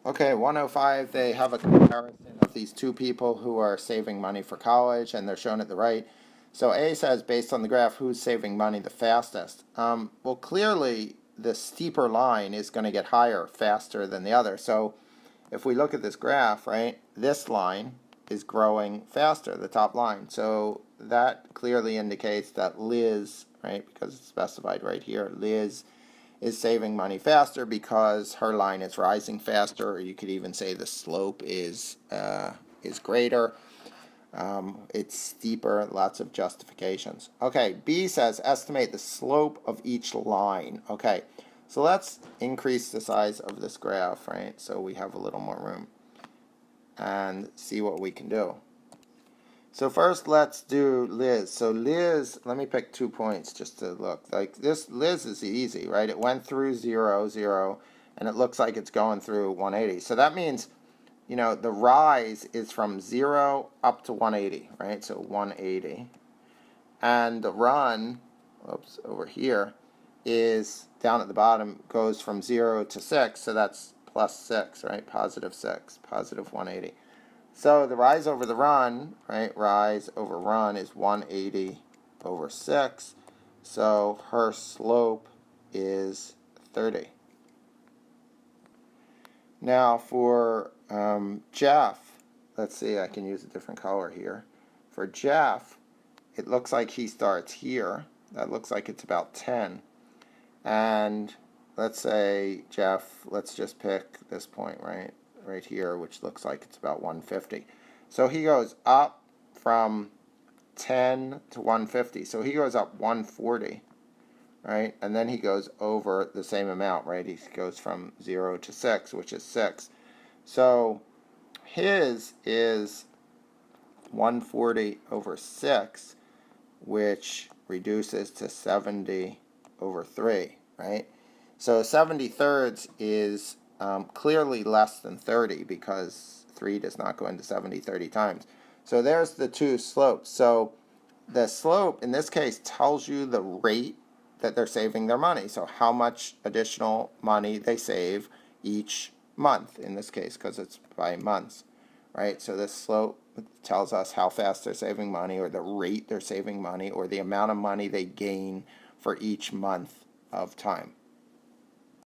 Okay, 105, they have a comparison of these two people who are saving money for college, and they're shown at the right. So A says, based on the graph, who's saving money the fastest? Well, clearly, the steeper line is going to get higher faster than the other. So if we look at this graph, right, this line is growing faster, the top line. So that clearly indicates that Liz, right, because it's specified right here, Liz is saving money faster because her line is rising faster, or you could even say the slope is greater. It's steeper, lots of justifications. Okay, B says estimate the slope of each line. Okay, so let's increase the size of this graph, right, so we have a little more room and see what we can do. So first, let's do Liz. So Liz, let me pick 2 points just to look. Like this, Liz is easy, right? It went through 0, 0, and it looks like it's going through 180. So that means, you know, the rise is from 0 up to 180, right? So 180. And the run, oops, over here, is down at the bottom, goes from 0 to 6. So that's plus 6, right? Positive 6, positive 180. So the rise over the run, right, rise over run is 180 over 6. So her slope is 30. Now for Jeff, let's see, I can use a different color here. For Jeff, it looks like he starts here. That looks like it's about 10. And let's say, Jeff, let's just pick this point, right? Right here, which looks like it's about 150. So he goes up from 10 to 150. So he goes up 140, right? And then he goes over the same amount, right? He goes from 0 to 6, which is 6. So his is 140 over 6, which reduces to 70 over 3, right? So 70 thirds is clearly less than 30 because 3 does not go into 70 30 times. So there's the two slopes. So the slope in this case tells you the rate that they're saving their money. So how much additional money they save each month in this case because it's by months, right? So this slope tells us how fast they're saving money or the rate they're saving money or the amount of money they gain for each month of time.